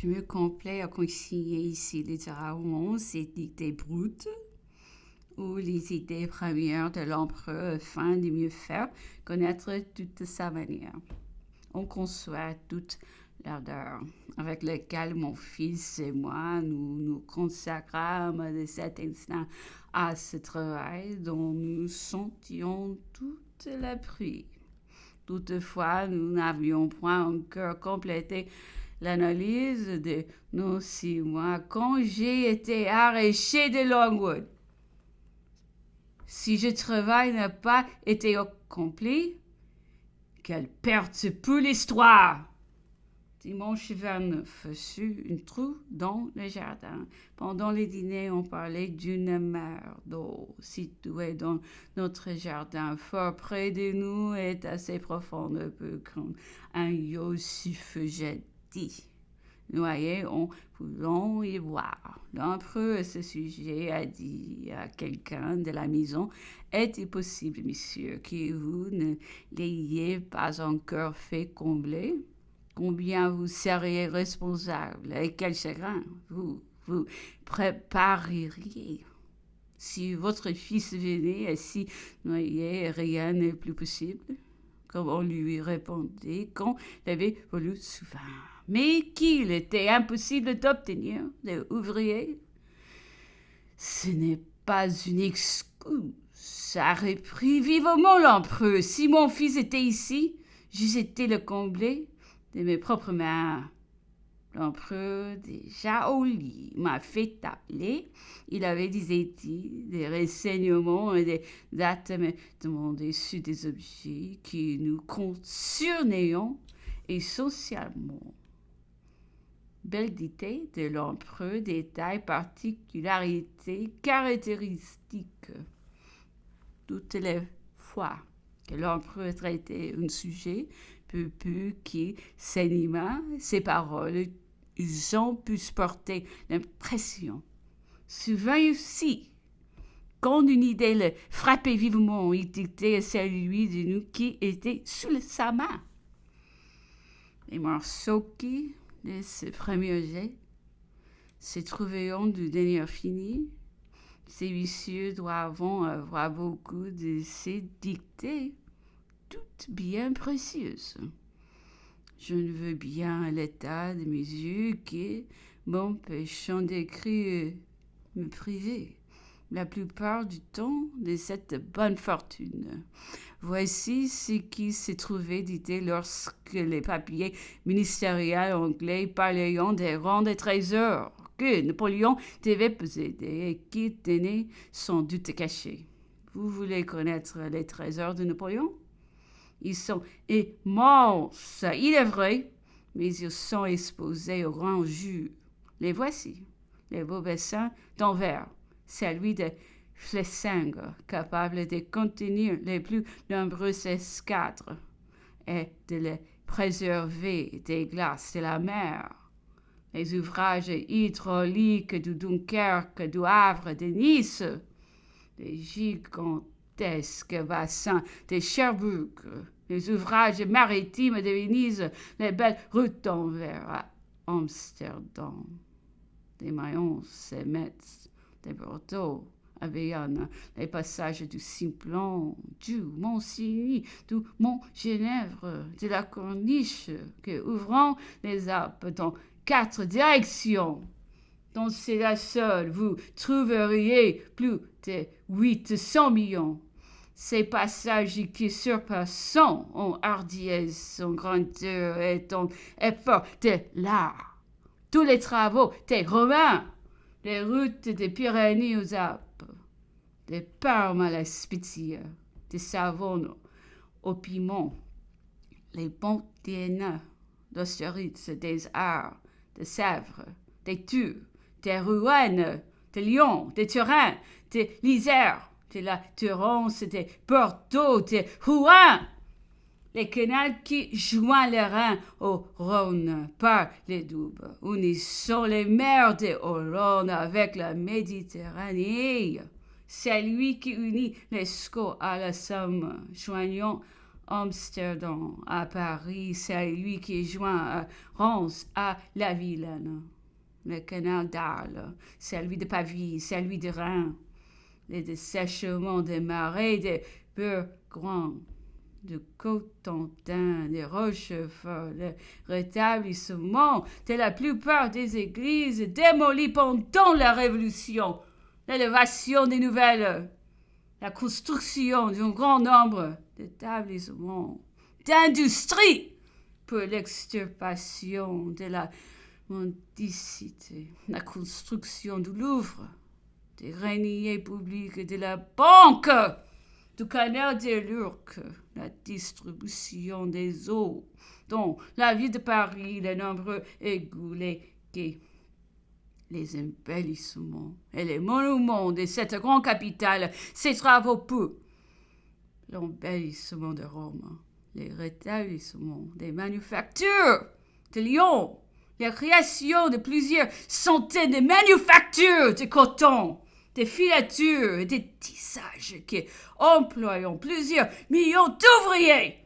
Je me complais à consigner ici littéralement ces dictées brutes ou les idées premières de l'empereur afin de mieux faire connaître toute sa manière. On conçoit toute l'ardeur avec laquelle mon fils et moi nous consacrâmes de cet instant à ce travail dont nous sentions toute la pluie. Toutefois, nous n'avions point encore complété l'analyse de nos 6 mois quand j'ai été arraché de Longwood. Si ce travail n'a pas été accompli, quelle perte pour l'histoire! Dimanche 29 fut un trou dans le jardin. Pendant le dîner, on parlait d'une mer d'eau située dans notre jardin, fort près de nous et assez profonde pour qu'un yosif jette dit. Noyé, on pouvait y voir. L'empereur à ce sujet a dit à quelqu'un de la maison: est-il possible, monsieur, que vous ne l'ayez pas encore fait combler? Combien vous seriez responsable et quel chagrin vous prépareriez? Si votre fils venait et s'y noyait, rien n'est plus possible. Comme on lui répondait qu'on l'avait voulu souvent, mais qu'il était impossible d'obtenir des ouvriers. Ce n'est pas une excuse, ça reprit vivement l'empereur. Si mon fils était ici, j'eusse été le combler de mes propres mains. L'empereur, déjà au lit, m'a fait appeler. Il avait, disait-il, des renseignements et des dates à me demander sur des objets que nous concernions essentiellement. Belle dictée de l'empereur, détails, particularités, caractéristiques. Toutes les fois que l'empereur traitait un sujet, peu qui s'anima, ses paroles, ils ont pu porter l'impression. Souvent aussi, quand une idée le frappait vivement, il dictait à celui de nous qui était sous sa main. Les morceaux qui, de ce premier jet, se trouvaient du dernier fini. Ces messieurs doivent avoir beaucoup de ces dictées, toutes bien précieuses. Je ne veux bien l'état de mes yeux qui m'empêchant d'écrire me priver la plupart du temps de cette bonne fortune. Voici ce qui se trouvait dit lorsque les papiers ministériels anglais parlaient des rangs de trésors que Napoléon devait posséder et qui tenaient sans doute cachés. Vous voulez connaître les trésors de Napoléon? Ils sont immenses, il est vrai, mais ils sont exposés au grand jour. Les voici, les beaux bassins d'Anvers, celui de Flessingue, capable de contenir les plus nombreuses escadres et de les préserver des glaces de la mer. Les ouvrages hydrauliques de Dunkerque, du Havre, de Nice, les gigantesques bassins de Cherbourg, les ouvrages maritimes de Venise, les belles routes d'Anvers à Amsterdam, des Mayence et Metz, des Bordeaux à Bayonne, les passages du Simplon, du Mont-Cenis, du Mont-Genèvre, de la Corniche, que ouvrant les Alpes dans 4 directions. Dans cela seule, vous trouveriez plus de 800 millions. Ces passages qui surpassent en hardiesse, en grandeur et en effort de l'art. Tous les travaux des Romains, les routes des Pyrénées aux Alpes, des Parmes à la Spezia, des Savonne au piment, les ponts d'Iéna, d'Austerlitz, des Arts, de Sèvres, des Tours, des Rouen, de Lyon, de Turin, de l'Isère, de la Turance, de Bordeaux, de Rouen, les canaux qui joignent le Rhin au Rhône par les Doubs, unissant les mers de Hollande avec la Méditerranée. C'est lui qui unit l'Escaut à la Somme, joignant Amsterdam, à Paris, c'est lui qui est joint à Reims, à la Vilaine. Le canal d'Arles, celui de Pavie, celui de Reims, les dessèchements des marais, des Bourgoins, de Cotentin, des Rochefort, le rétablissement de la plupart des églises démolies pendant la Révolution, l'élévation des nouvelles, la construction d'un grand nombre d'établissements, d'industries pour l'extirpation de la mendicité, la construction du Louvre, des greniers publics et de la banque, du canal de l'Urque, la distribution des eaux, dont la ville de Paris, les nombreux égouts, les quais, les embellissements et les monuments de cette grande capitale, ces travaux pour l'embellissement de Rome, les rétablissements des manufactures de Lyon, la création de plusieurs centaines de manufactures de coton, des filatures et des tissages qui emploient plusieurs millions d'ouvriers,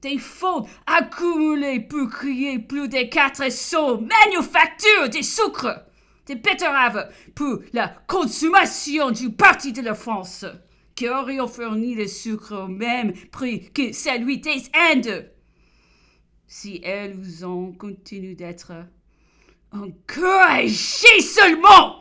des fonds accumulés pour créer plus de 400 manufactures de sucre, des betteraves pour la consommation du Parti de la France, qui auraient fourni le sucre au même prix que celui des Indes. Si elles ont continué d'être encouragées seulement,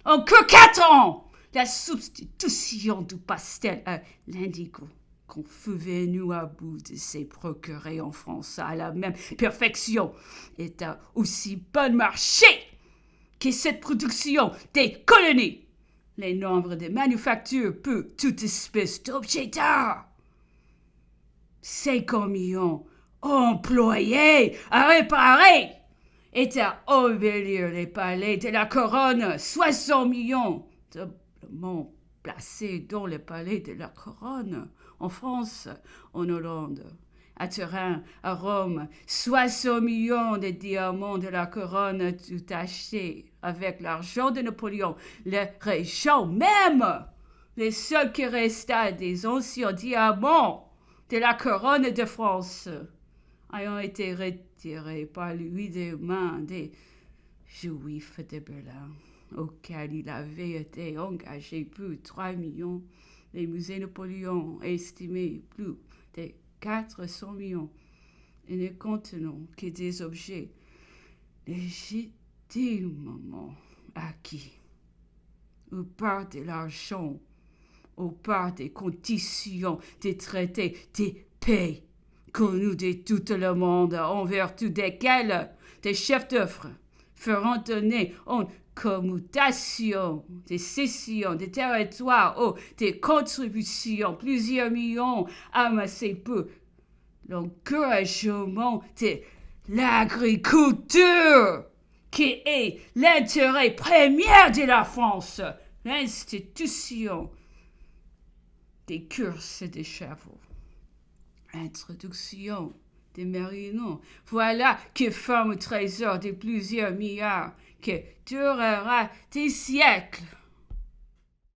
encore 4 ans, la substitution du pastel à l'indigo qu'on fut venu à bout de se procurer en France à la même perfection est à aussi bon marché que cette production des colonies. Les nombres de manufactures pour toute espèce d'objet d'art. 50 millions employés à réparer et à embellir les palais de la couronne. 60 millions doublement placés dans les palais de la couronne, en France, en Hollande, à Turin, à Rome. 60 millions de diamants de la couronne tout achetés avec l'argent de Napoléon. Les régents même, les seuls qui restaient des anciens diamants de la couronne de France, ayant été retirés par lui des mains des Juifs de Berlin, auxquels il avait été engagé plus de 3 millions. Les musées Napoléon estimaient plus de 400 millions et ne contenant que des objets légitimement acquis, ou par de l'argent, ou par des conditions des traités, des paix connus de tout le monde, en vertu desquels des chefs d'œuvre feront donner en commutation, des cessions, des territoires ou des contributions, plusieurs millions amassés pour l'encouragement de l'agriculture, qui est l'intérêt premier de la France, l'institution des courses des chevaux, l'introduction des mérinaux. Voilà que forme un trésor de plusieurs milliards qui durera des siècles.